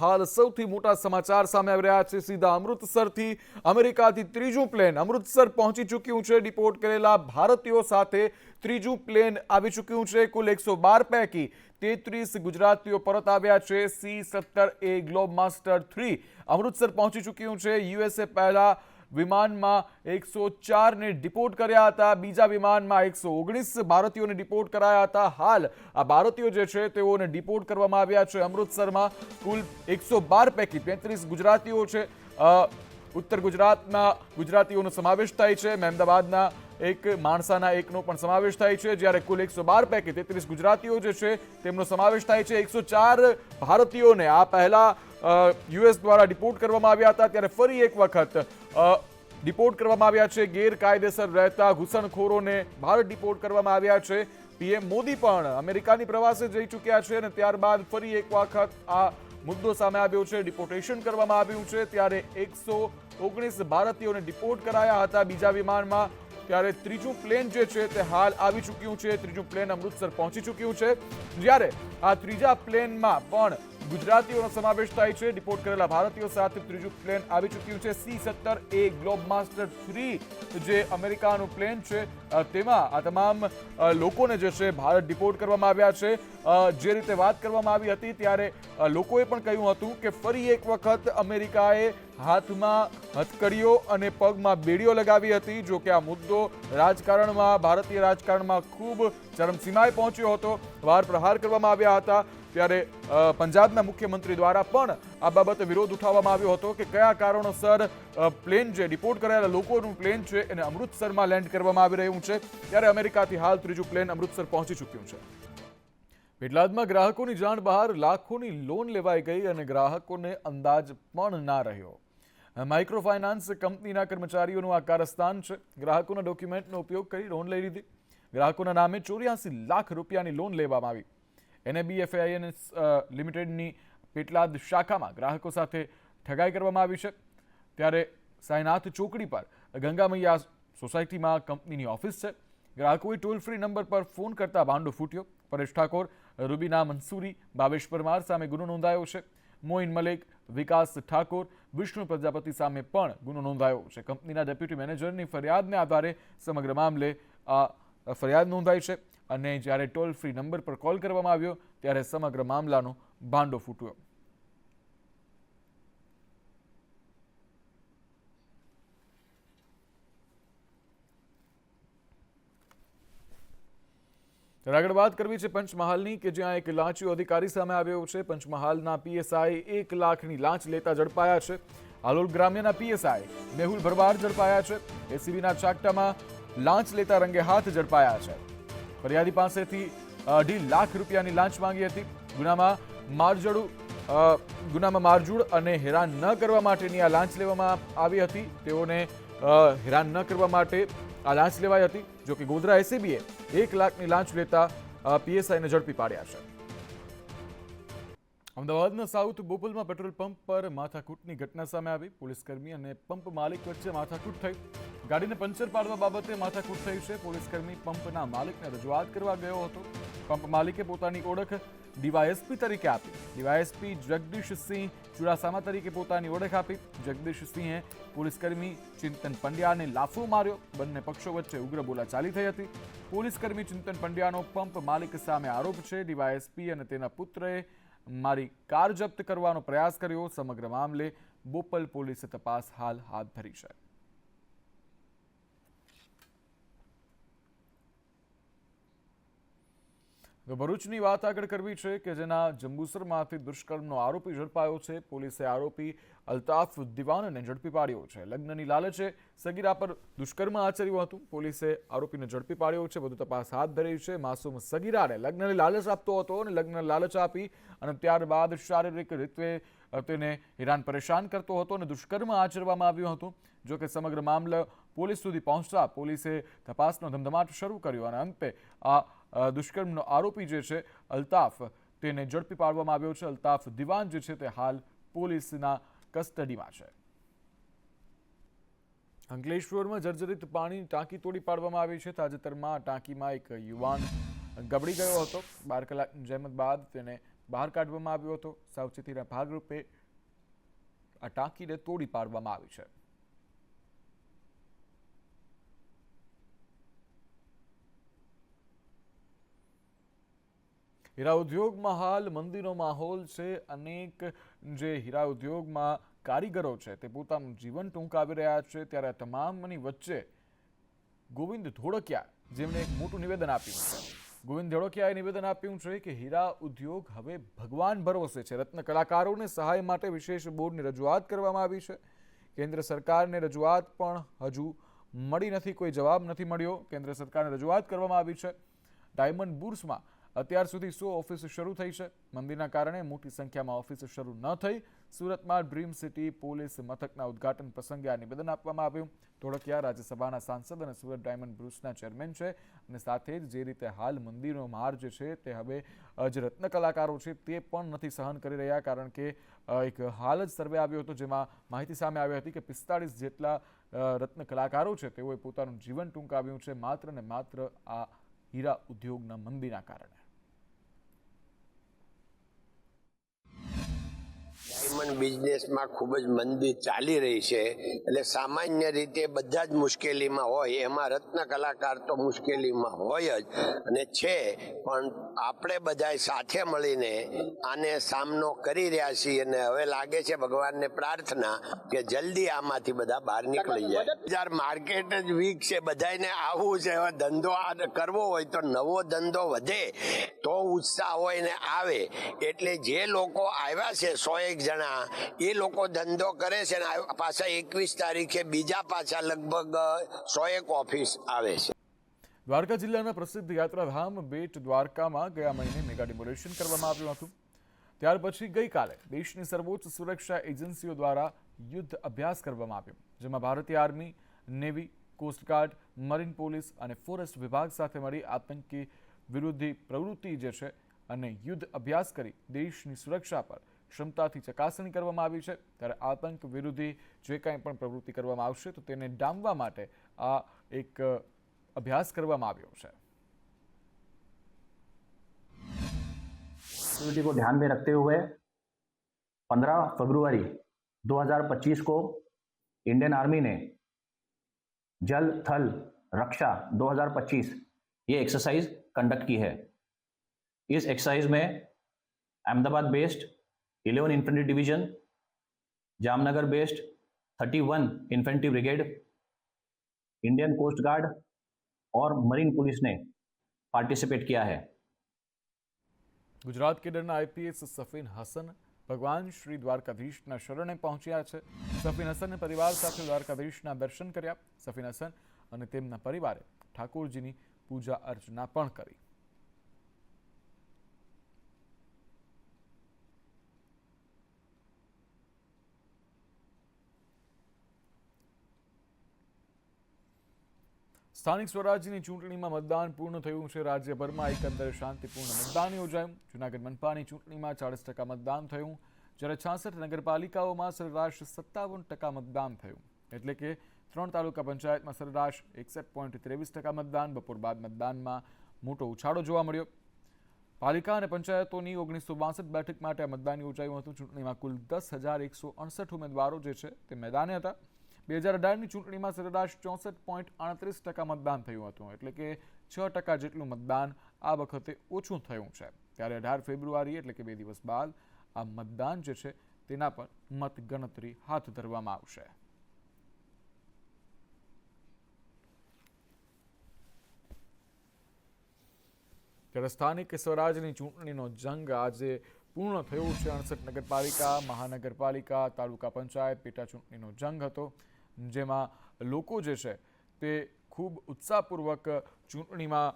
હાલ સૌથી મોટા સમાચાર સામે આવી રહ્યા છે। સીધા અમૃતસરથી અમેરિકાથી ત્રીજું પ્લેન અમૃતસર પહોંચી ચૂક્યું છે। ડિપોર્ટ કરેલા ભારતીયો સાથે ત્રીજું પ્લેન આવી ચૂક્યું છે। કુલ 112 પૈકી 33 ગુજરાતીઓ પરત આવ્યા છે। C-17A ગ્લોબમાસ્ટર 3 અમૃતસર પહોંચી ચૂક્યું છે। યુએસએ પહેલા વિમાનમાં 104 ને ડિપોર્ટ કર્યા હતા। બીજા વિમાનમાં 119 ભારતીયોને ડિપોર્ટ કરાયા હતા। હાલ આ ભારતીયો જે છે તેઓને ડિપોર્ટ કરવામાં આવ્યા છે। અમૃતસરમાં કુલ 112 પૈકી 33 ગુજરાતીઓ છે। ઉત્તર ગુજરાતના ગુજરાતીઓનો સમાવેશ થાય છે। મહેમદાબાદના એક માણસાના એકનો પણ સમાવેશ થાય છે, જ્યારે કુલ 112 પૈકી 33 ગુજરાતીઓ જે છે તેમનો સમાવેશ થાય છે। 104 ભારતીયોને આ પહેલા યુએસ દ્વારા ડિપોર્ટ કરવામાં આવ્યા હતા, ત્યારે ફરી એક વખત ડિપોર્ટ કરવામાં આવ્યા છે। ગેરકાયદેસર રહેતા ઘૂસણખોરોને ભારત ડિપોર્ટ કરવામાં આવ્યા છે। પીએમ મોદી પણ અમેરિકાની પ્રવાસે જઈ ચૂક્યા છે અને ત્યારબાદ ફરી એક વખત આ મુદ્દો સામે આવ્યો છે। ડિપોર્ટેશન કરવામાં આવ્યું છે, ત્યારે 119 ભારતીયોને ડિપોર્ટ કરાયા હતા બીજા વિમાનમાં। ત્યારે ત્રીજું પ્લેન જે છે તે હાલ આવી ચૂક્યું છે। ત્રીજું પ્લેન અમૃતસર પહોંચી ચૂક્યું છે, જ્યારે આ ત્રીજા પ્લેનમાં પણ ગુજરાતીઓનો સમાવેશ થાય છે। ડિપોર્ટ કરેલા ભારતીયો સાથે ત્રીજું પ્લેન આવી ચૂક્યું છે। C-17A ગ્લોબમાસ્ટર 3 જે અમેરિકાનું પ્લેન છે તેમાં આ તમામ લોકોને જે છે ભારત ડિપોર્ટ કરવામાં આવ્યા છે। જે રીતે વાત કરવામાં આવી હતી ત્યારે લોકોએ પણ કહ્યું હતું કે ફરી એક વખત અમેરિકાએ હાથમાં હથકડીઓ અને પગમાં બેડીઓ લગાવી હતી। જો કે આ મુદ્દો રાજકારણમાં ભારતીય રાજકારણમાં ખૂબ ચરમસીમાએ પહોંચ્યો હતો। વાર પ્રહાર કરવામાં આવ્યા હતા, ત્યારે પંજાબના મુખ્યમંત્રી દ્વારા પણ આ બાબતે વિરોધ ઉઠાવવામાં આવ્યો હતો કે કયા કારણોસર પ્લેન જે ડિપોર્ટ કરાયેલા લોકોનું પ્લેન છે એને અમૃતસરમાં લેન્ડ કરવામાં આવી રહ્યું છે। ત્યારે અમેરિકાથી હાલ ત્રીજું પ્લેન અમૃતસર પહોંચી ચૂક્યું છે। પેટલાદમાં ગ્રાહકોની જાણ બહાર, લાખોની લોન લેવાઈ ગઈ અને ગ્રાહકોને અંદાજ પણ ના રહ્યો। માઇક્રો ફાઇનાન્સ કંપનીના કર્મચારીઓનું આ કારસ્તાન છે। ગ્રાહકોના ડોક્યુમેન્ટનો ઉપયોગ કરી લોન લઈ લીધી। ગ્રાહકોના નામે 84 લાખ રૂપિયાની લોન લેવામાં આવી। NABFINS લિમિટેડની પેટલાદ શાખામાં ગ્રાહકો સાથે ઠગાઈ કરવામાં આવી છે। ત્યારે સાયનાથ ચોકડી પર ગંગામૈયા સોસાયટીમાં કંપનીની ઓફિસ છે। ગ્રાહકોએ ટોલ ફ્રી નંબર પર ફોન કરતા ભાંડો ફૂટ્યો। પરેશ ઠાકોર, રૂબીના મંસૂરી, ભાવેશ પરમાર સામે ગુનો નોંધાયો છે। મોઇન મલિક, વિકાસ ઠાકોર, વિષ્ણુ પ્રજાપતિ સામે પણ ગુનો નોંધાયો છે। કંપનીના ડેપ્યુટી મેનેજરની ફરિયાદને આધારે સમગ્ર મામલે આ ફરિયાદ નોંધાઈ છે અને જ્યારે ટોલ ફ્રી નંબર પર કોલ કરવામાં આવ્યો ત્યારે સમગ્ર મામલાનો ભાંડો ફૂટ્યો। આગળ વાત કરવી છે પંચમહાલની, કે જ્યાં એક લાંચિયો અધિકારી સામે આવ્યો છે। પંચમહાલના પીએસઆઈ 1 લાખની લાંચ લેતા ઝડપાયા છે। હાલોલ ગ્રામ્યના પીએસઆઈ મેહુલ ભરવાડ ઝડપાયા છે। એસીબીના ચાકટામાં લાંચ લેતા રંગે હાથ ઝડપાયા છે। ફરિયાદી પાસેથી 2.5 લાખ રૂપિયાની લાંચ માંગી હતી। ગુનામાં મારઝૂડ અને હેરાન ન કરવા માટેની આ લાંચ લેવામાં આવી હતી। તેઓને હેરાન ન કરવા માટે આ લાંચ લેવાઈ હતી। જો કે ગોધરા એસીબીએ 1 લાખની લાંચ લેતા પીએસઆઈને ઝડપી પાડ્યા છે। અમદાવાદના સાઉથ બોપલમાં પેટ્રોલ પંપ પર માથાકૂટની ઘટના સામે આવી। પોલીસકર્મી અને પંપ માલિક વચ્ચે માથાકૂટ થઈ। ગાડીને પંચર પાડવા બાબતે માથાકૂટ થઈ છે। પોલીસકર્મી પંપના માલિકને રજૂઆત કરવા ગયો હતો। પંપ માલિકે પોતાની ઓળખ ડીવાયએસપી તરીકે આપી। ડીવાયએસપી જગદીશસિંહ ચુડાસામા તરીકે પોતાની ઓળખ આપી। જગદીશસિંહે પોલીસકર્મી ચિંતન પંડ્યાને લાફો માર્યો। બંને પક્ષો વચ્ચે ઉગ્ર બોલાચાલી થઈ હતી। પોલીસકર્મી ચિંતન પંડ્યાનો પંપ માલિક સામે આરોપ છે। ડીવાયએસપી અને તેના પુત્રએ મારી કાર જપ્ત કરવાનો પ્રયાસ કર્યો। સમગ્ર મામલે બોપલ પોલીસે તપાસ હાલ હાથ ધરી છે। તો ભરૂચની વાત આગળ કરવી છે, કે જેના જંબુસરમાંથી દુષ્કર્મનો આરોપી ઝડપાયો છે। પોલીસે આરોપી અલ્તાફ દિવાનને ઝડપી પાડ્યો છે। લગ્નની લાલચે સગીરા પર દુષ્કર્મ આચર્યું હતું। પોલીસે આરોપીને ઝડપી પાડ્યો છે। વધુ તપાસ હાથ ધરી છે। માસૂમ સગીરાને લગ્નની લાલચ આપતો હતો અને લગ્ન લાલચ આપી અને ત્યારબાદ શારીરિક રીતે તેને હેરાન પરેશાન કરતો હતો અને દુષ્કર્મ આચરવામાં આવ્યું હતું। જો કે સમગ્ર મામલો પોલીસ સુધી પહોંચતા પોલીસે તપાસનો ધમધમાટ શરૂ કર્યો અને અંતે આ દુષ્કર્મનો આરોપી જે છે અલ્તાફ તેને ઝડપી પાડવામાં આવ્યો છે। અલ્તાફ દિવાન જે છે તે હાલ પોલીસના કસ્ટડીમાં છે। અંકલેશ્વરમાં જર્જરિત પાણીની ટાંકી તોડી પાડવામાં આવી છે। તાજેતરમાં ટાંકીમાં એક યુવાન ગબડી ગયો હતો। 12 કલાકની જહેમત બાદ તેને બહાર કાઢવામાં આવ્યો હતો. સાવચેતીના ભાગરૂપે આ ટાંકીને તોડી પાડવામાં આવી છે. હીરા ઉદ્યોગમાં હાલ મંદીનો માહોલ છે. અનેક જે હીરા ઉદ્યોગમાં કારીગરો છે તે પોતાનું જીવન ટૂંકાવી રહ્યા છે. ત્યારે આ તમામની વચ્ચે ગોવિંદ ધોળકિયા જેમણે એક મોટું નિવેદન આપ્યું છે. ગોવિંદ ધોળકિયાએ નિવેદન આપ્યું છે કે હીરા ઉદ્યોગ હવે ભગવાન ભરોસે છે. રત્ન કલાકારોને સહાય માટે વિશેષ બોર્ડની રજૂઆત કરવામાં આવી છે. કેન્દ્ર સરકારને રજૂઆત પણ હજુ મળી નથી, કોઈ જવાબ નથી મળ્યો. કેન્દ્ર સરકારને રજૂઆત કરવામાં આવી છે. ડાયમંડ બુર્સમાં અત્યાર સુધી 100 ઓફિસ શરૂ થઈ છે. મંદીના કારણે મોટી સંખ્યામાં ઓફિસ શરૂ ન થઈ. સુરતમાં ડ્રીમ સિટી પોલીસ મથકના ઉદ્ઘાટન પ્રસંગે આ નિવેદન આપવામાં આવ્યું. ધોળકિયા રાજ્યસભાના સાંસદ અને સુરત ડાયમંડ બુર્સના ચેરમેન છે. અને સાથે જ જે રીતે હાલ મંદીનો માર જે છે તે હવે જે રત્ન કલાકારો છે તે પણ નથી સહન કરી રહ્યા. કારણ કે એક હાલ જ સર્વે આવ્યો હતો જેમાં માહિતી સામે આવી હતી કે 45 જેટલા રત્ન કલાકારો છે તેઓએ પોતાનું જીવન ટૂંકાવ્યું છે માત્ર ને માત્ર આ હીરા ઉદ્યોગના મંદીના કારણે. ડાયમંડ બિઝનેસમાં ખૂબ જ મંદી ચાલી રહી છે, એટલે સામાન્ય રીતે બધા જ મુશ્કેલીમાં હોય, એમાં રત્ન કલાકાર તો મુશ્કેલીમાં હોય જ અને છે. પણ આપણે બધા સાથે મળીને આને સામનો કરી રહ્યા છીએ અને હવે લાગે છે ભગવાનને પ્રાર્થના કે જલ્દી આમાંથી બધા બહાર નીકળી જાય. બજાર માર્કેટ જ વીક છે, બધાને આવવું છે. હવે ધંધો કરવો હોય તો નવો ધંધો વધે તો ઉત્સાહ હોય ને આવે. એટલે જે લોકો આવ્યા છે 101 જણા, એ લોકો ધંધો કરે છે ને પાછા 21 તારીખે બીજા પાછા લગભગ 101 ઓફિસ આવે છે. દ્વારકા જિલ્લાના પ્રસિદ્ધ યાત્રાધામ બેટ દ્વારકામાં ગયા મહિને મેગા ડિમોલેશન કરવામાં આવ્યું હતું. ત્યાર પછી ગઈકાલે દેશની સર્વોચ્ચ સુરક્ષા એજન્સીઓ દ્વારા યુદ્ધ અભ્યાસ કરવામાં આવ્યો, જેમાં ભારતીય army, navy, coast guard, marine police અને ફોરેસ્ટ વિભાગ સાથે મળી આતંકી વિરોધી પ્રવૃત્તિ જે છે અને યુદ્ધ અભ્યાસ કરી દેશની સુરક્ષા પર ક્ષમતાથી ચકાસણી કરવામાં આવી છે. ત્યારે આતંક વિરોધી જે કાંઈ પણ પ્રવૃત્તિ કરવામાં આવશે તો તેને ડામવા માટે આ એક અભ્યાસ કરવામાં આવ્યો છે. सिक्योरिटी को ध्यान में रखते हुए 15 फरवरी 2025 को इंडियन आर्मी ने जल थल रक्षा 2025 ये एक्सरसाइज कंडक्ट की है. इस एक्सरसाइज में Ahmedabad based 11 infantry division, Jamnagar based 31 infantry brigade, Indian coast guard और मरीन पुलिस ने पार्टिसिपेट किया है. ગુજરાત કેડરના આઈપીએસ સફીન હસન ભગવાન શ્રી દ્વારકાધીશના શરણે પહોંચ્યા છે. સફીન હસને પરિવાર સાથે દ્વારકાધીશના દર્શન કર્યા. સફીન હસન અને તેમના પરિવારે ઠાકોરજીની પૂજા અર્ચના પણ કરી. સ્થાનિક સ્વરાજ્યની ચૂંટણીમાં મતદાન પૂર્ણ થયું છે. રાજ્યભરમાં એકંદરે શાંતિપૂર્ણ મતદાન યોજાયું. જૂનાગઢ મનપાની ચૂંટણીમાં 40% મતદાન થયું, જ્યારે 66 નગરપાલિકાઓમાં સરેરાશ 57% મતદાન થયું. એટલે કે 3 તાલુકા પંચાયતમાં સરેરાશ 61.23% મતદાન. બપોર બાદ મતદાનમાં મોટો ઉછાળો જોવા મળ્યો. પાલિકા અને પંચાયતોની 1962 બેઠક માટે આ મતદાન યોજાયું હતું. ચૂંટણીમાં કુલ 10,168 ઉમેદવારો જે છે તે મેદાને હતા. 2018ની ચૂંટણીમાં સરેરાશ 64.38% મતદાન થયું હતું, એટલે કે 6% જેટલું મતદાન આ વખતે ઓછું થયું છે. ત્યારે 18 ફેબ્રુઆરી એટલે કે 2 દિવસ બાદ આ મતદાન જે છે તેના પર મતગણતરી હાથ ધરવામાં આવશે. ત્યારે સ્થાનિક સ્વરાજની ચૂંટણીનો જંગ આજે પૂર્ણ થયો છે. 68 નગરપાલિકા, મહાનગરપાલિકા, તાલુકા પંચાયત પેટા ચૂંટણીનો જંગ હતો, જેમાં લોકો જે છે તે ખૂબ ઉત્સાહપૂર્વક ચૂંટણીમાં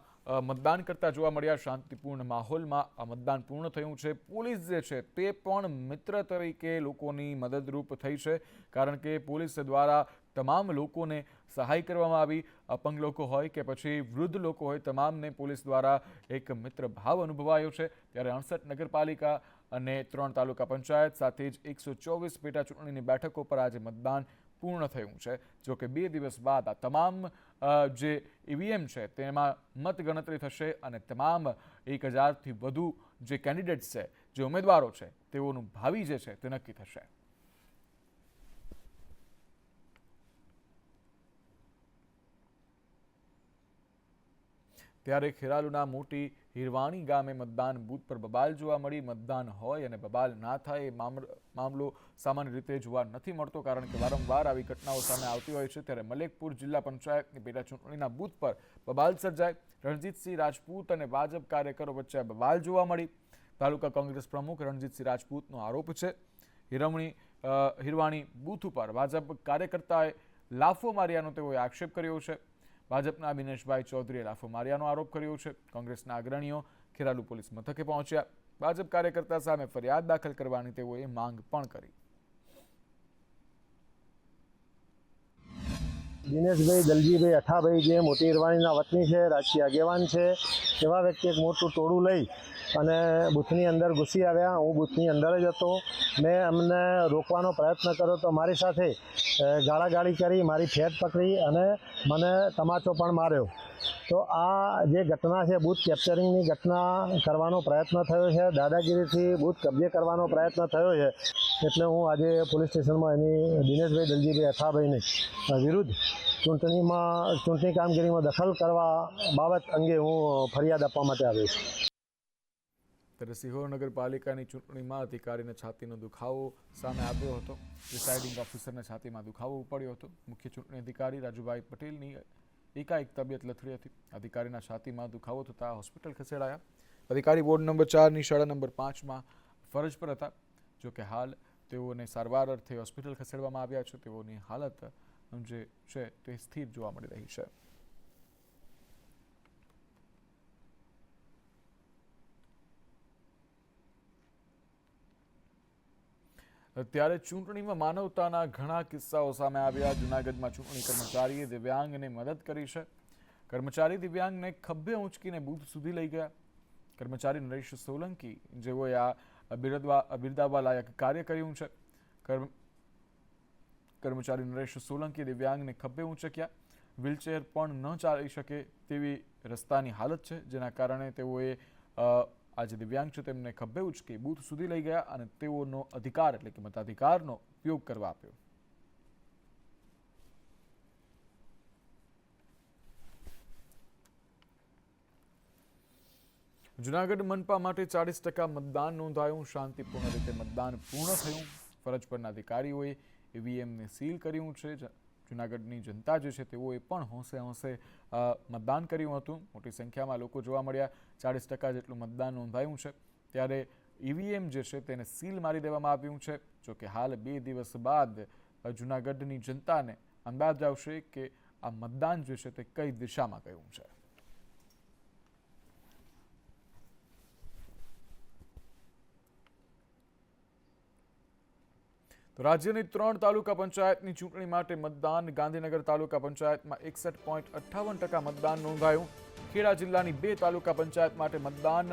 મતદાન કરતા જોવા મળ્યા. શાંતિપૂર્ણ માહોલમાં આ મતદાન પૂર્ણ થયું છે. પોલીસ જે છે તે પણ મિત્ર તરીકે લોકોની મદદરૂપ થઈ છે, કારણ કે પોલીસ દ્વારા તમામ લોકોને સહાય કરવામાં આવી. અપંગ લોકો હોય કે પછી વૃદ્ધ લોકો હોય, તમામને પોલીસ દ્વારા એક મિત્ર ભાવ અનુભવાયો છે. ત્યારે 68 નગરપાલિકા અને 3 તાલુકા પંચાયત સાથે જ 124 પેટા ચૂંટણીની બેઠકો પર આજે મતદાન પૂર્ણ થયું છે. જો કે 2 દિવસ બાદ આ તમામ જે ઈવીએમ છે તેમાં મતગણતરી થશે અને તમામ 1000થી વધુ જે કેન્ડિડેટ્સ છે જે ઉમેદવારો છે તેઓનું ભાવિ જે છે તે નક્કી થશે. ત્યારે ખેરાલુના મોટી હિરવાણી ગામે મતદાન બૂથ પર બબાલ જોવા મળી. મતદાન હોય અને બબાલ ના થાય એ મામલો સામાન્ય રીતે જોવા નથી મળતો, કારણ કે વારંવાર આવી ઘટનાઓ સામે આવતી હોય છે. ત્યારે મલેકપુર જિલ્લા પંચાયતની પેટા ચૂંટણીના બૂથ પર બબાલ સર્જાય. રણજીતસિંહ રાજપૂત અને ભાજપ કાર્યકરો વચ્ચે બબાલ જોવા મળી. તાલુકા કોંગ્રેસ પ્રમુખ રણજીતસિંહ રાજપૂતનો આરોપ છે હિરવાણી બૂથ ઉપર ભાજપ કાર્યકર્તાએ લાફો માર્યાનો તેઓએ આક્ષેપ કર્યો છે. ભાજપના બિનેશભાઈ ચૌધરીએ લાફો માર્યાનો આરોપ કર્યો છે. કોંગ્રેસના અગ્રણીઓ ખેરાલુ પોલીસ મથકે પહોંચ્યા. ભાજપ કાર્યકર્તા સામે ફરિયાદ દાખલ કરવાની તેઓએ માંગ પણ કરી. દિનેશભાઈ દલજીભાઈ અઠાભાઈ જે મોટી હિરવાણીના વતની છે, રાજકીય આગેવાન છે, એવા વ્યક્તિ એક મોટું ટોળું લઈ અને બૂથની અંદર ઘૂસી આવ્યા. હું બૂથની અંદર જ હતો. મેં અમને રોકવાનો પ્રયત્ન કર્યો તો મારી સાથે ગાળાગાળી કરી, મારી ફેટ પકડી અને મને તમાચો પણ માર્યો. તો આ જે ઘટના છે, બૂથ કેપ્ચરિંગની ઘટના કરવાનો પ્રયત્ન થયો છે, દાદાગીરીથી બૂથ કબજે કરવાનો પ્રયત્ન થયો છે. એટલે હું આજે પોલીસ સ્ટેશનમાં એની દિનેશભાઈ દલજીભાઈ અઠાભાઈની વિરુદ્ધ ચૂંટણી કામગીરીમાં દખલ કરવા બાબત અંગે હું ફરિયાદ આપવા માટે આવ્યો છું. ત્યારે સિહોર નગરપાલિકાની ચૂંટણીમાં અધિકારીને છાતીનો દુખાવો સામે આવ્યો હતો. પ્રિસાઇડિંગ ઓફિસરને છાતીમાં દુખાવો પડ્યો હતો. મુખ્ય ચૂંટણી અધિકારી રાજુભાઈ પટેલની એકાએક તબિયત લથડી હતી. અધિકારીના છાતીમાં દુખાવો થતાં હોસ્પિટલ ખસેડાયા. અધિકારી વોર્ડ નંબર 4ની શાળા નંબર 5માં ફરજ પર હતા. જોકે હાલ તેઓને સારવાર અર્થે હોસ્પિટલ ખસેડવામાં આવ્યા છે. તેઓની હાલત જે છે તે સ્થિર જોવા મળી રહી છે. ત્યારે ચૂંટણીમાં માનવતાના ઘણા કિસ્સાઓ સામે આવ્યા. જૂનાગઢમાં ચૂંટણી કર્મચારીએ દિવ્યાંગને મદદ કરી છે. કર્મચારી દિવ્યાંગને ખભે ઊંચકીને બૂથ સુધી લઈ ગયા. કર્મચારી નરેશ સોલંકી જેઓએ આ બિરદાવવા લાયક કાર્ય કર્યું છે. કર્મચારી નરેશ સોલંકી દિવ્યાંગને ખભે ઊંચક્યા. વ્હીલચેર પણ ન ચાલી શકે તેવી રસ્તાની હાલત છે, જેના કારણે તેઓએ આ જે દિવ્યાંગ છે તેમને ખભે ઉચકી બૂથ સુધી લઈ ગયા અને તેઓનો અધિકાર એટલે કે મતાધિકારનો ઉપયોગ કરવા આપ્યો. જૂનાગઢ મનપા માટે 40% મતદાન નોંધાયું. શાંતિપૂર્ણ રીતે મતદાન પૂર્ણ થયું. ફરજ પરના અધિકારીઓએ ઈવીએમને સીલ કર્યું છે. જૂનાગઢની જનતા જે છે તેઓએ પણ હોંશે હોંશે મતદાન કર્યું હતું. મોટી સંખ્યામાં લોકો જોવા મળ્યા. 40% જેટલું મતદાન નોંધાયું છે. ત્યારે ઈવીએમ જે છે તેને સીલ મારી દેવામાં આવ્યું છે. જોકે હાલ 2 દિવસ બાદ જૂનાગઢની જનતાને અંદાજ આવશે કે આ મતદાન જે છે તે કઈ દિશામાં ગયું છે. તો રાજ્યની 3 તાલુકા પંચાયતની ચૂંટણી માટે મતદાન. ગાંધીનગર તાલુકા પંચાયતમાં 61.58% મતદાન નોંધાયું. ખેડા જિલ્લાની 2 તાલુકા પંચાયત માટે મતદાન.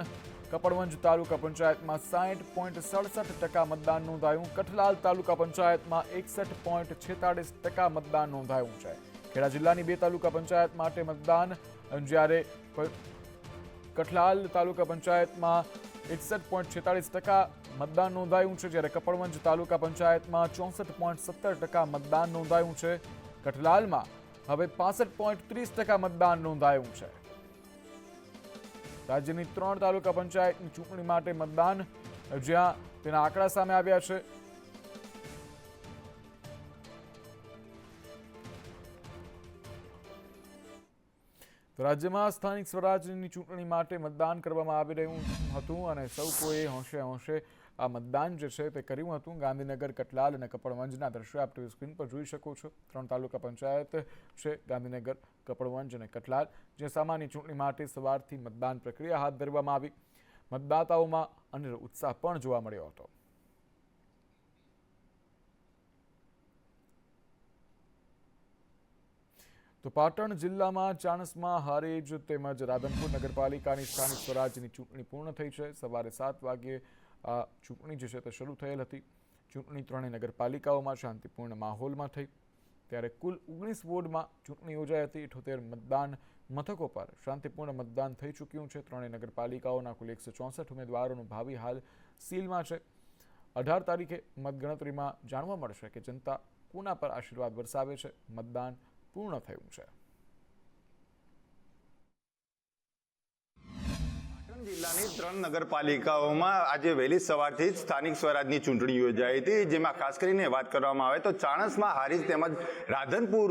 કપડવંજ તાલુકા પંચાયતમાં 60.67% મતદાન નોંધાયું. કઠલાલ તાલુકા પંચાયતમાં 61.46% મતદાન નોંધાયું છે. ખેડા જિલ્લાની 2 તાલુકા પંચાયત માટે મતદાન, જ્યારે કઠલાલ તાલુકા પંચાયતમાં 61.46% મતદાન નોંધાયું છે, જ્યારે કપડવંજ તાલુકા પંચાયતમાં 64.17% મતદાન નોંધાયું છે. કઠલાલમાં હવે 65.30% મતદાન નોંધાયું છે. રાજ્યની 3 તાલુકા પંચાયતની ચૂંટણી માટે મતદાન, જ્યાં તેના આંકડા સામે આવ્યા છે. તો રાજ્યમાં સ્થાનિક સ્વરાજ્યની ચૂંટણી માટે મતદાન કરવામાં આવી રહ્યું હતું અને સૌ કોઈએ હોંશે હોંશે આ મતદાન જે છે તે કર્યું હતું. ગાંધીનગર, કઠલાલ અને કપડવંજના દ્રશ્યો આપ ટીવી સ્ક્રીન પર જોઈ શકો છો. 3 તાલુકા પંચાયત છે, ગાંધીનગર, કપડવંજ અને કઠલાલ, જે સામાન્ય ચૂંટણી માટે સવારથી મતદાન પ્રક્રિયા હાથ ધરવામાં આવી. મતદાતાઓમાં અનેરો ઉત્સાહ પણ જોવા મળ્યો હતો. તો પાટણ જિલ્લામાં ચાણસ્મા, હારેજ તેમજ રાધનપુર નગરપાલિકાની સ્થાનિક સ્વરાજ્યની ચૂંટણી પૂર્ણ થઈ છે. સવારે 7 વાગ્યે આ ચૂંટણી જે છે તે શરૂ થયેલ હતી. ચૂંટણી 3 નગરપાલિકાઓમાં શાંતિપૂર્ણ માહોલમાં થઈ. ત્યારે કુલ 19 વોર્ડમાં ચૂંટણી યોજાઈ હતી. 78 મતદાન મથકો પર શાંતિપૂર્ણ મતદાન થઈ ચૂક્યું છે. 3 નગરપાલિકાઓના કુલ 164 ઉમેદવારોનું ભાવિ હાલ સીલમાં છે. 18 તારીખે મતગણતરીમાં જાણવા મળશે કે જનતા કોના પર આશીર્વાદ વરસાવે છે. મતદાન પૂર્ણ થયું છે. જિલ્લાની 3 નગરપાલિકાઓમાં આજે વહેલી સવારથી જ સ્થાનિક સ્વરાજની ચૂંટણી યોજાઈ હતી, જેમાં ખાસ કરીને વાત કરવામાં આવે તો ચાણસ્મા, હારીજ તેમજ રાધનપુર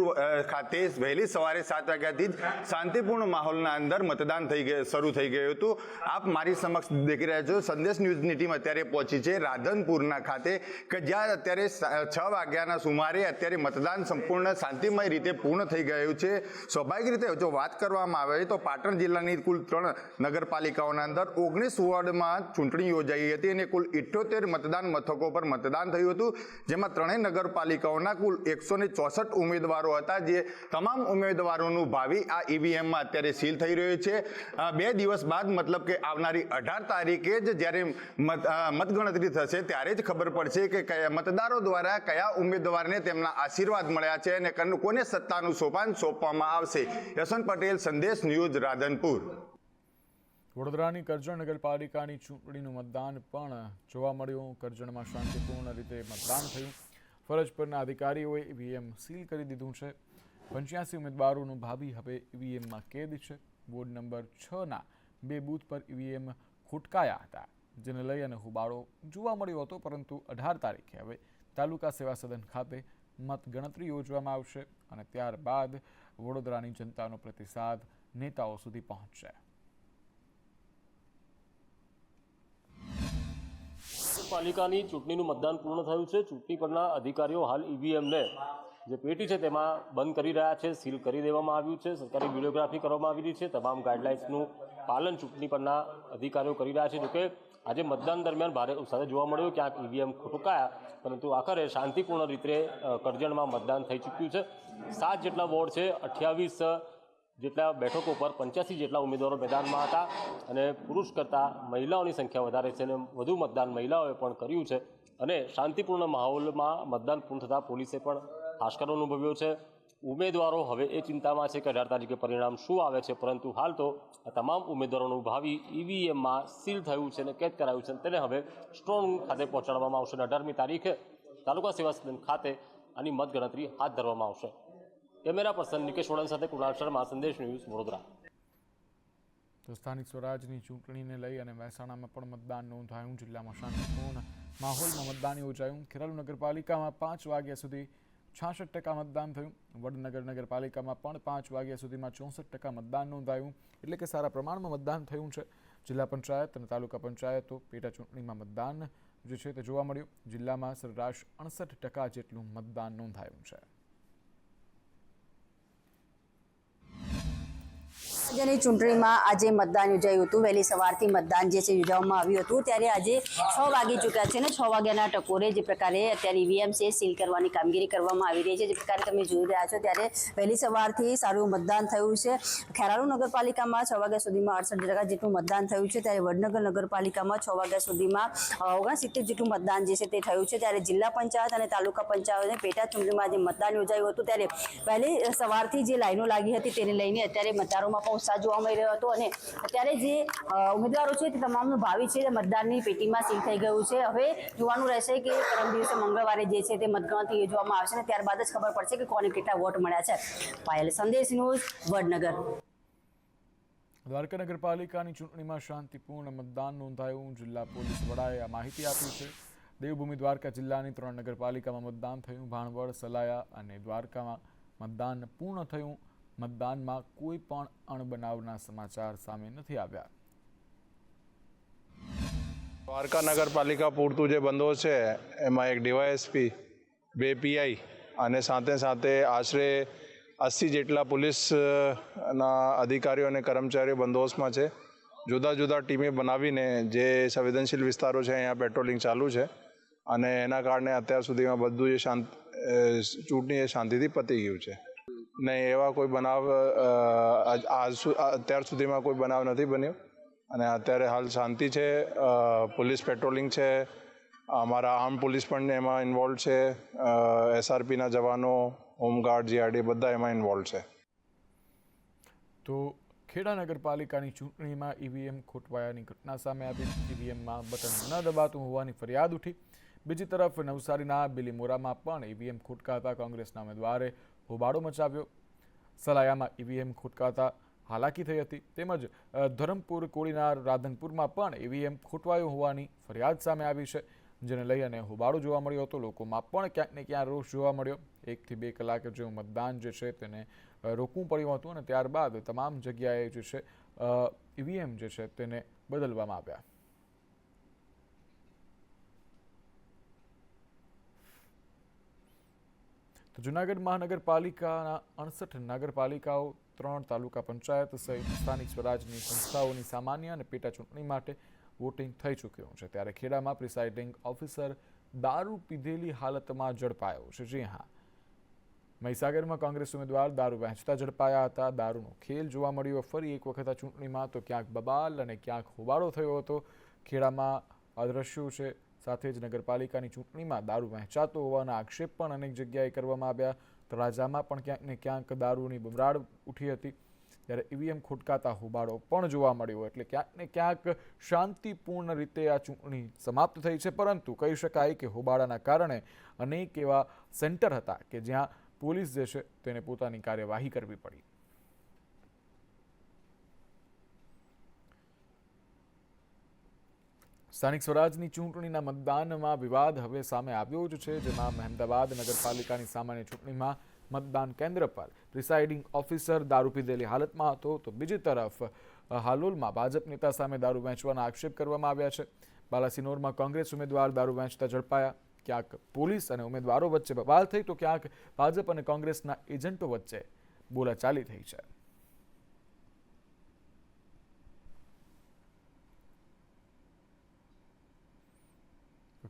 ખાતે વહેલી સવારે 7 વાગ્યાથી જ શાંતિપૂર્ણ માહોલના અંદર મતદાન શરૂ થઈ ગયું હતું. આપ મારી સમક્ષ દેખી રહ્યા છો, સંદેશ ન્યૂઝની ટીમ અત્યારે પહોંચી છે રાધનપુરના ખાતે, કે જ્યાં અત્યારે 6 વાગ્યાના સુમારે અત્યારે મતદાન સંપૂર્ણ શાંતિમય રીતે પૂર્ણ થઈ ગયું છે. સ્વાભાવિક રીતે જો વાત કરવામાં આવે તો પાટણ જિલ્લાની કુલ 3 નગરપાલિકાઓના અંદર 19 વોર્ડમાં ચૂંટણી યોજાઈ હતી અને કુલ 78 મતદાન મથકો પર મતદાન થયું હતું, જેમાં 3 નગરપાલિકાઓના કુલ 164 ઉમેદવારો હતા. જે તમામ ઉમેદવારોનું ભાવિ આ ઈવીએમમાં અત્યારે સીલ થઈ રહ્યું છે. 2 દિવસ બાદ, મતલબ કે આવનારી 18 તારીખે જ જ્યારે મતગણતરી થશે ત્યારે જ ખબર પડશે કે કયા મતદારો દ્વારા કયા ઉમેદવારને તેમના આશીર્વાદ મળ્યા છે અને કોને સત્તાનું સોપાન સોંપવામાં આવશે. યશવંત પટેલ, સંદેશ ન્યૂઝ, રાધનપુર. વડોદરાની કરજણ નગરપાલિકાની ચૂંટણીનું મતદાન પણ જોવા મળ્યું. કરજણમાં શાંતિપૂર્ણ રીતે મતદાન થયું. ફરજ પરના અધિકારીઓએ ઈવીએમ સીલ કરી દીધું છે. 85 ઉમેદવારોનું ભાવિ હવે ઈવીએમમાં કેદ છે. વોર્ડ નંબર 6ના 2 બૂથ પર ઈવીએમ ખોટકાયા હતા, જેને લઈ અને હોબાળો જોવા મળ્યો હતો. પરંતુ 18 તારીખે હવે તાલુકા સેવા સદન ખાતે મતગણતરી યોજવામાં આવશે અને ત્યારબાદ વડોદરાની જનતાનો પ્રતિસાદ નેતાઓ સુધી પહોંચશે. પાલિકાની ચૂંટણીનું મતદાન પૂર્ણ થયું છે. ચૂંટણી પરના અધિકારીઓ હાલ ઈવીએમને જે પેટી છે તેમાં બંધ કરી રહ્યા છે, સીલ કરી દેવામાં આવ્યું છે. સરકારી વિડીયોગ્રાફી કરવામાં આવી રહી છે. તમામ ગાઈડલાઇન્સનું પાલન ચૂંટણી પરના અધિકારીઓ કરી રહ્યા છે. જોકે આજે મતદાન દરમિયાન ભારે ઉત્સાહ જોવા મળ્યો, ક્યાંક ઈવીએમ ખોટકાયા, પરંતુ આખરે શાંતિપૂર્ણ રીતે કરજણમાં મતદાન થઈ ચૂક્યું છે. 7 જેટલા વોર્ડ છે, 28 જેટલા બેઠકો પર 85 જેટલા ઉમેદવારો મેદાનમાં હતા અને પુરુષ કરતાં મહિલાઓની સંખ્યા વધારે છે અને વધુ મતદાન મહિલાઓએ પણ કર્યું છે. અને શાંતિપૂર્ણ માહોલમાં મતદાન પૂર્ણ થતાં પોલીસે પણ હાશકારો અનુભવ્યો છે. ઉમેદવારો હવે એ ચિંતામાં છે કે 18 તારીખે પરિણામ શું આવે છે, પરંતુ હાલ તો તમામ ઉમેદવારોનું ભાવિ ઈવીએમમાં સીલ થયું છે અને કેદ કરાયું છે. તેને હવે સ્ટ્રોંગ ખાતે પહોંચાડવામાં આવશે અને 18મી તારીખે તાલુકા સેવા સદન ખાતે આની મતગણતરી હાથ ધરવામાં આવશે. કેમેરા પર્સન નિકેશ વડન સાથે કુણાલ શર્મા, સંદેશ ન્યૂઝ, વડોદરા. તો સ્થાનિક સ્વરાજની ચૂંટણીને લઈ અને મહેસાણામાં પણ મતદાન નોંધાયું. જિલ્લામાં શાંતિપૂર્ણ માહોલમાં મતદાન યોજાયું. ખેરાલુ નગરપાલિકામાં 5 વાગ્યા સુધી 66% મતદાન થયું. વડનગર નગરપાલિકામાં પણ 5 વાગ્યા સુધીમાં 64% મતદાન નોંધાયું. એટલે કે સારા પ્રમાણમાં મતદાન થયું છે. જિલ્લા પંચાયત અને તાલુકા પંચાયતો પેટા ચૂંટણીમાં મતદાન જે છે તે જોવા મળ્યું. જિલ્લામાં સરેરાશ 68% જેટલું મતદાન નોંધાયું છે. રાજ્યની ચૂંટણીમાં આજે મતદાન યોજાયું હતું. વહેલી સવારથી મતદાન જે છે યોજવામાં આવ્યું હતું. ત્યારે આજે 6 વાગી ચૂક્યા છે અને 6 વાગ્યાના ટકોરે જે પ્રકારે અત્યારે ઈવીએમ છે સીલ કરવાની કામગીરી કરવામાં આવી રહી છે. જે પ્રકારે તમે જોઈ રહ્યા છો ત્યારે વહેલી સવારથી સારું મતદાન થયું છે. ખેરાલુ નગરપાલિકામાં 6 વાગ્યા સુધીમાં 68% જેટલું મતદાન થયું છે. ત્યારે વડનગર નગરપાલિકામાં 6 વાગ્યા સુધીમાં 69 જેટલું મતદાન જે છે તે થયું છે. ત્યારે જિલ્લા પંચાયત અને તાલુકા પંચાયતની પેટા ચૂંટણીમાં જે મતદાન યોજાયું હતું ત્યારે વહેલી સવારથી જે લાઈનો લાગી હતી તેને લઈને અત્યારે મતદારોમાં પણ ઉત્સાહ જોવા મળી રહ્યો હતો અને અત્યારે જે ઉમેદવારો છે તે તમામનું ભાવિ છે મતદાનની પેટીમાં સીલ થઈ ગયું છે. હવે જોવાનું રહેશે કે પરમ દિવસે મંગળવારે જે છે તે મતગણતરી યોજવામાં આવશે અને ત્યારબાદ જ ખબર પડશે કે કોને કેટલા વોટ મળ્યા છે. પાયલ, સંદેશ ન્યૂઝ, વડનગર. દ્વારકા નગરપાલિકાની ચૂંટણીમાં શાંતિપૂર્ણ મતદાન નોંધાયું. જિલ્લા પોલીસ વડાએ આ માહિતી આપી છે. દેવભૂમિ દ્વારકા જિલ્લાની 3 નગરપાલિકામાં મતદાન થયું. ભાણવડ, સલાયા અને દ્વારકામાં મતદાન પૂર્ણ થયું. મતદાનમાં કોઈ પણ અણબનાવના સમાચાર સામે નથી આવ્યા. દ્વારકા નગરપાલિકા પૂરતું જે બંદોબસ્ત છે એમાં એક ડીવાયએસપી, 2 પીઆઈ અને સાથે આશરે 80 જેટલા પોલીસના અધિકારીઓ અને કર્મચારીઓ બંદોબસ્તમાં છે. જુદા જુદા ટીમે બનાવીને જે સંવેદનશીલ વિસ્તારો છે અહીંયા પેટ્રોલિંગ ચાલુ છે અને એના કારણે અત્યાર સુધીમાં બધું જે ચૂંટણી એ શાંતિથી પતી ગયું છે. નહીં, એવા કોઈ બનાવ અત્યાર સુધીમાં કોઈ બનાવ નથી બન્યો અને અત્યારે હાલ શાંતિ છે. પોલીસ પેટ્રોલિંગ છે, અમારા આર્મ પોલીસ પણ એમાં ઇન્વોલ્વ છે, એસઆરપીના જવાનો, હોમગાર્ડ, જીઆરડી બધા એમાં ઇન્વોલ્વ છે. તો ખેડા નગરપાલિકાની ચૂંટણીમાં ઈવીએમ ખોટવાયાની ઘટના સામે આવી. ઈવીએમમાં બટન ન દબાતું હોવાની ફરિયાદ ઉઠી. બીજી તરફ નવસારીના બિલીમોરામાં પણ ઈવીએમ ખોટકાતા કોંગ્રેસના ઉમેદવારે હોબાળો મચાવ્યો. સલાયામાં ઈવીએમ ખોટકાતા હાલાકી થઈ હતી. તેમજ ધરમપુર કોડીનાર રાધનપુરમાં પણ ઈવીએમ ખોટવાયો હોવાની ફરિયાદ સામે આવી છે, જેને લઈ અને હોબાળો જોવા મળ્યો હતો. લોકોમાં પણ ક્યાંક ને ક્યાં રોષ જોવા મળ્યો. 1 થી 2 કલાક જેવું મતદાન જે છે તેને રોકવું પડ્યું હતું અને ત્યારબાદ તમામ જગ્યાએ જે છે ઈવીએમ જે છે તેને બદલવામાં આવ્યા. તો જૂનાગઢ મહાનગરપાલિકાના 68 નગરપાલિકાઓ, 3 તાલુકા પંચાયત સહિત સ્થાનિક સ્વરાજની સંસ્થાઓની સામાન્ય અને પેટા ચૂંટણી માટે વોટિંગ થઈ ચૂક્યું છે. ત્યારે ખેડામાં પ્રિસાઇડિંગ ઓફિસર દારૂ પીધેલી હાલતમાં ઝડપાયો છે. જી હા, મહીસાગરમાં કોંગ્રેસ ઉમેદવાર દારૂ વહેંચતા ઝડપાયા હતા. દારૂનો ખેલ જોવા મળ્યો ફરી એક વખત આ ચૂંટણીમાં. તો ક્યાંક બબાલ અને ક્યાંક હોબાળો થયો હતો. ખેડામાં આ દ્રશ્યો છે. સાથે જ નગરપાલિકાની ચૂંટણીમાં દારૂ વહેંચાતો હોવાના આક્ષેપ પણ અનેક જગ્યાએ કરવામાં આવ્યા. તળાજામાં પણ ક્યાંક ને ક્યાંક દારૂની બમરાડ ઉઠી હતી. ત્યારે ઈવીએમ ખોટકાતા હોબાળો પણ જોવા મળ્યો. એટલે ક્યાંક ને ક્યાંક શાંતિપૂર્ણ રીતે આ ચૂંટણી સમાપ્ત થઈ છે. પરંતુ કહી શકાય કે હોબાળાના કારણે અનેક એવા સેન્ટર હતા કે જ્યાં પોલીસ જે છે તેને પોતાની કાર્યવાહી કરવી પડી. સ્થાનિક સ્વરાજની ચૂંટણીના મતદાનમાં વિવાદ હવે સામે આવ્યો જ છે, જેમાં મહેમદાવાદ નગરપાલિકાની સામાન્ય ચૂંટણીમાં મતદાન કેન્દ્ર પર પ્રિસાઇડિંગ ઓફિસર દારૂ પીધેલી હાલતમાં હતો. તો બીજી તરફ હાલોલમાં ભાજપ નેતા સામે દારૂ વહેંચવાના આક્ષેપ કરવામાં આવ્યા છે. બાલાસિનોરમાં કોંગ્રેસ ઉમેદવાર દારૂ વહેંચતા ઝડપાયા. ક્યાંક પોલીસ અને ઉમેદવારો વચ્ચે બવાલ થઈ તો ક્યાંક ભાજપ અને કોંગ્રેસના એજન્ટો વચ્ચે બોલાચાલી થઈ છે.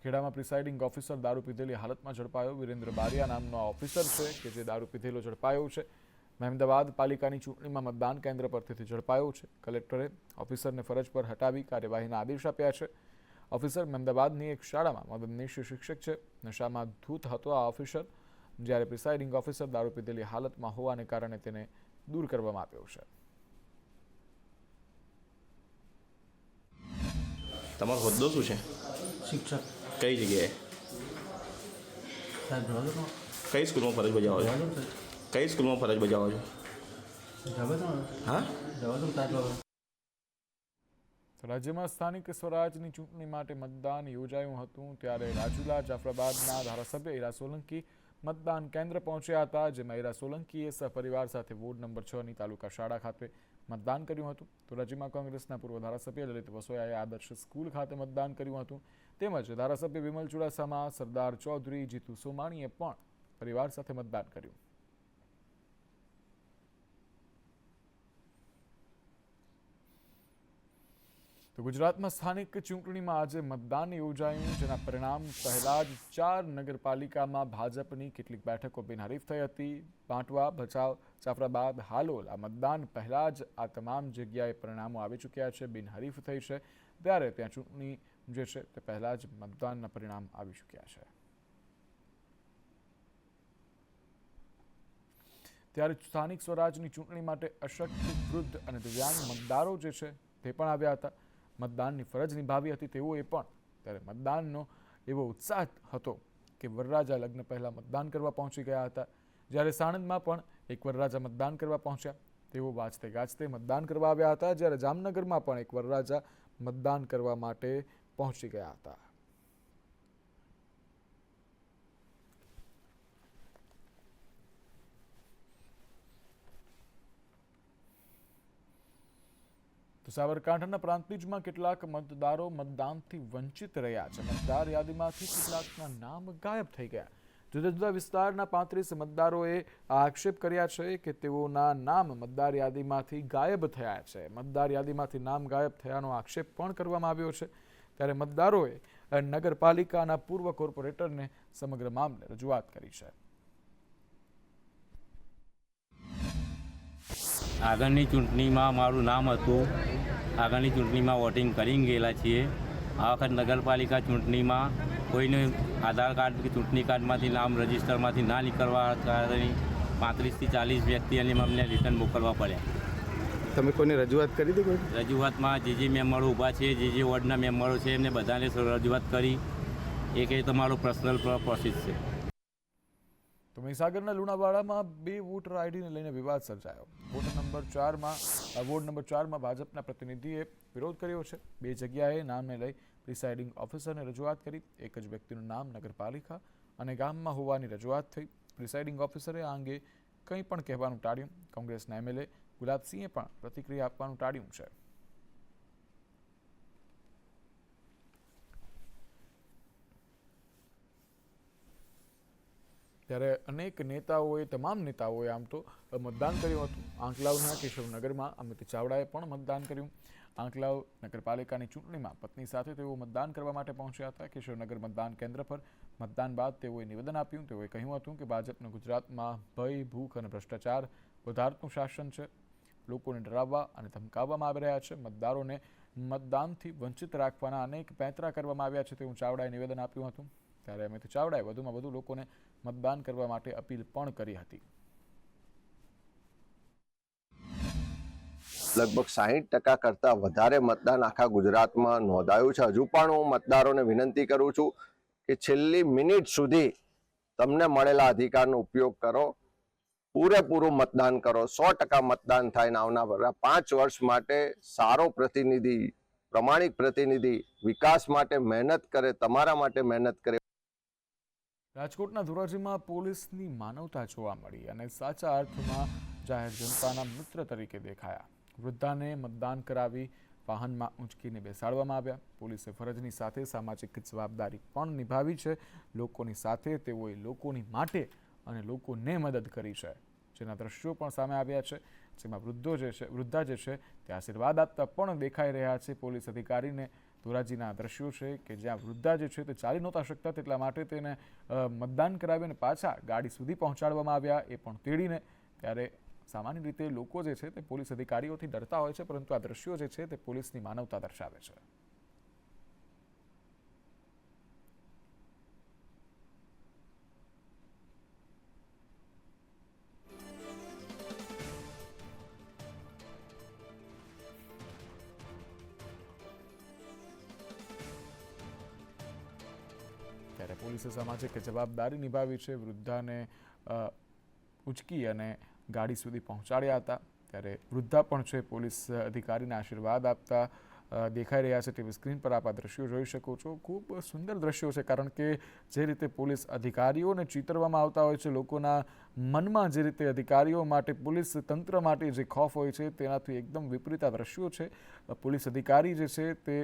ખેડામાં પ્રિસાઇડિંગ ઓફિસર દારૂ પીધેલી હાલતમાં ઝડપાયો. વિરેન્દ્ર બારિયા નામનો ઓફિસર છે કે જે દારૂ પીધેલો ઝડપાયો છે. મહેમદાવાદ પાલિકાની ચૂંટણીમાં મતદાન કેન્દ્ર પરથી ઝડપાયો છે. કલેક્ટરે ઓફિસરને ફરજ પર હટાવી કાર્યવાહીના આદેશ આપ્યા છે. ઓફિસર મહેમદાવાદની એક શાળામાં મદદનીશ શિક્ષક છે. નશામાં ધૂત હતો આ ઓફિસર, જ્યારે પ્રિસાઇડિંગ ઓફિસર દારૂ પીધેલી હાલતમાં હોવાને કારણે તેને દૂર કરવામાં આવ્યો છે. તમારો હોદ્દો શું છે? શિક્ષક. કઈ જગ્યાએ? સાહેબ જવા દો. કઈ સ્કૂલમાં ફરજ બજાવો છો? કઈ સ્કૂલમાં ફરજ બજાવો છો? જવા દો. હા, જવા દો સાહેબ. રાજ્યમાં સ્થાનિક સ્વરાજની ચૂંટણી માટે મતદાન યોજાયું હતું. ત્યારે રાજુલા જાફરાબાદના ધારાસભ્ય ઈરા સોલંકી મતદાન કેન્દ્ર પહોંચ્યા હતા, જેમાં ઈરા સોલંકીએ સહપરિવાર સાથે વોર્ડ નંબર 6ની તાલુકા શાળા ખાતે મતદાન કર્યું હતું. તો રાજ્યમાં કોંગ્રેસના પૂર્વ ધારાસભ્ય લલિત વસોયાએ આદર્શ સ્કૂલ ખાતે મતદાન કર્યું હતું. તેમજ ધારાસભ્ય વિમલ ચુડાસમા, સરદાર ચૌધરી, જીતુ સોમાણીએ પણ પરિવાર સાથે મતદાન કર્યું. તો ગુજરાતમાં સ્થાનિક ચૂંટણીમાં આજે મતદાન યોજાયું, જેના પરિણામ પહેલા જ 4 નગરપાલિકામાં ભાજપની કેટલીક બેઠકો બિનહરીફ થઈ હતી. બાંટવા, ભચાઉ, જાફરાબાદ, હાલોલ આ મતદાન પહેલા જ આ તમામ જગ્યાએ પરિણામો આવી ચૂક્યા છે, બિનહરીફ થઈ છે. ત્યારે ત્યાં ચૂંટણી જે છે તે પહેલા જ મતદાનના પરિણામ આવી ચૂક્યા છે. ત્યારે સ્થાનિક સ્વરાજની ચૂંટણી માટે અશક્ત, વૃદ્ધ અને દિવ્યાંગ મતદારો જે છે તે પણ આવ્યા હતા. મતદાનની ફરજ નિભાવી હતી તેઓએ પણ. ત્યારે મતદાનનો એવો ઉત્સાહ હતો કે વરરાજા લગ્ન પહેલાં મતદાન કરવા પહોંચી ગયા હતા. જ્યારે સાણંદમાં પણ એક વરરાજા મતદાન કરવા પહોંચ્યા, તેઓ વાજતે ગાજતે મતદાન કરવા આવ્યા હતા. જ્યારે જામનગરમાં પણ એક વરરાજા મતદાન કરવા માટે પહોંચી ગયા હતા. તો સાબરકાંઠાના પ્રાંતિજમાં કેટલાક મતદારો મતદાનથી વંચિત રહ્યા છે. મતદાર યાદીમાંથી કેટલાકના નામ ગાયબ થઈ ગયા. જુદા જુદા વિસ્તારના 35 મતદારોએ આક્ષેપ કર્યા છે કે તેઓના નામ મતદાર યાદીમાંથી ગાયબ થયા છે. મતદાર યાદીમાંથી નામ ગાયબ થયાનો આક્ષેપ પણ કરવામાં આવ્યો છે. ત્યારે મતદારોએ નગરપાલિકાના પૂર્વ કોર્પોરેટરને સમગ્ર મામલે રજૂઆત કરી છે. આગળની ચૂંટણીમાં મારું નામ હતું. આગળની ચૂંટણીમાં વોટિંગ કરીને ગયેલા છીએ. આ વખત નગરપાલિકા ચૂંટણીમાં કોઈને આધાર કાર્ડ કે ચૂંટણી કાર્ડમાંથી નામ રજિસ્ટરમાંથી ના નીકળવા કારણે 35 થી 40 વ્યક્તિઓને અમને રિટર્ન મોકલવા પડ્યા. તમે કોઈને રજૂઆત કરી હતી કોઈ? રજૂઆતમાં જે મેમ્બરો ઊભા છે, જે વોર્ડના મેમ્બરો છે, એમને બધાને રજૂઆત કરી. એ કંઈ તમારો પર્સનલ પ્રોસેસ છે. તો મહીસાગરના લુણાવાડામાં 2 વોટર આઈડીને લઈને વિવાદ સર્જાયો. વોર્ડ નંબર 4માં ભાજપના પ્રતિનિધિએ વિરોધ કર્યો છે. 2 જગ્યાએ નામને લઈ પ્રિસાઇડિંગ ઓફિસરને રજૂઆત કરી. એક જ વ્યક્તિનું નામ નગરપાલિકા અને ગામમાં હોવાની રજૂઆત થઈ. પ્રિસાઇડિંગ ઓફિસરે આ અંગે કંઈ પણ કહેવાનું ટાળ્યું. કોંગ્રેસના એમએલએ ગુલાબસિંહે પણ પ્રતિક્રિયા આપવાનું ટાળ્યું છે. ત્યારે તમામ નેતાઓએ આમ તો મતદાન કર્યું હતું. આંકલાવના કેશવનગરમાં અમિત ચાવડાએ પણ મતદાન કર્યું. આંકલાવ નગરપાલિકાની ચૂંટણીમાં પત્ની સાથે તેઓ મતદાન કરવા માટે પહોંચ્યા હતા. કેશવનગર મતદાન કેન્દ્ર પર મતદાન બાદ તેઓએ નિવેદન આપ્યું. તેઓએ કહ્યું હતું કે ભાજપનું ગુજરાતમાં ભય, ભૂખ અને ભ્રષ્ટાચાર વધારતું શાસન છે. લોકોને ડરાવવા અને ધમકાવવામાં આવી રહ્યા છે. મતદારોને મતદાનથી વંચિત રાખવાના અનેક પેંતરા કરવામાં આવ્યા છે તેવું ચાવડાએ નિવેદન આપ્યું હતું. ત્યારે અમિત ચાવડાએ વધુમાં વધુ લોકોને મતદાન કરવા માટે અપીલ પણ કરી હતી. લગભગ 60% કરતાં વધારે મતદાન આખા ગુજરાતમાં નોંધાયું છે. હજુ પણ હું મતદારોને વિનંતી કરું છું કે છેલ્લી મિનિટ સુધી તમને મળેલા અધિકારનો ઉપયોગ કરો, પૂરેપૂરું મતદાન કરો, 100% મતદાન થાય. આવનારા 5 વર્ષ માટે સારો પ્રતિનિધિ, પ્રમાણિક પ્રતિનિધિ વિકાસ માટે મહેનત કરે, તમારા માટે મહેનત કરે. રાજકોટના ધોરાજીમાં પોલીસની માનવતા જોવા મળી અને સાચા અર્થમાં જાહેર જનતાના મિત્ર તરીકે દેખાયા. વૃદ્ધાને મતદાન કરાવી વાહનમાં ઊંચકીને બેસાડવામાં આવ્યા. પોલીસે ફરજની સાથે સામાજિક જવાબદારી પણ નિભાવી છે. લોકોની સાથે તેઓએ લોકોની માટે અને લોકોને મદદ કરી છે, જેના દ્રશ્યો પણ સામે આવ્યા છે. જેમાં વૃદ્ધા જે છે તે આશીર્વાદ આપતા પણ દેખાઈ રહ્યા છે. પોલીસ અધિકારીને ધોરાજીના દ્રશ્યો છે કે જ્યાં વૃદ્ધા જે છે તે ચાલી નહોતા શકતા, તેટલા માટે તેને મતદાન કરાવીને પાછા ગાડી સુધી પહોંચાડવામાં આવ્યા, એ પણ તેડીને. ત્યારે સામાન્ય રીતે લોકો જે છે તે પોલીસ અધિકારીઓથી ડરતા હોય છે, પરંતુ આ દ્રશ્યો જે છે તે પોલીસની માનવતા દર્શાવે છે. ત્યારે પોલીસે સામાજિક જવાબદારી નિભાવી છે. વૃદ્ધાને ઉચકી અને ગાડી સુધી પહોંચાડ્યા હતા. ત્યારે વૃદ્ધા પણ છે પોલીસ અધિકારીને આશીર્વાદ આપતા દેખાઈ રહ્યા છે. ટીવી સ્ક્રીન પર આપ આ દ્રશ્યો જોઈ શકો છો. ખૂબ સુંદર દ્રશ્યો છે, કારણ કે જે રીતે પોલીસ અધિકારીઓને ચિતરવામાં આવતા હોય છે, લોકોના મનમાં જે રીતે અધિકારીઓ માટે, પોલીસ તંત્ર માટે જે ખોફ હોય છે, તેનાથી એકદમ વિપરીત આ દ્રશ્યો છે. પોલીસ અધિકારી જે છે તે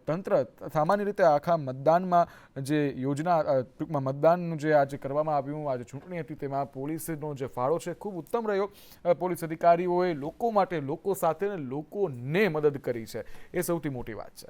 તંત્ર સામાન્ય રીતે આખા મતદાનમાં જે યોજના, ટૂંકમાં મતદાનનું જે આજે કરવામાં આવ્યું, આજે ચૂંટણી હતી, તેમાં પોલીસનો જે ફાળો છે ખૂબ ઉત્તમ રહ્યો. પોલીસ અધિકારીઓએ લોકો માટે, લોકો સાથે, લોકોને મદદ કરી છે, એ સૌથી મોટી વાત છે.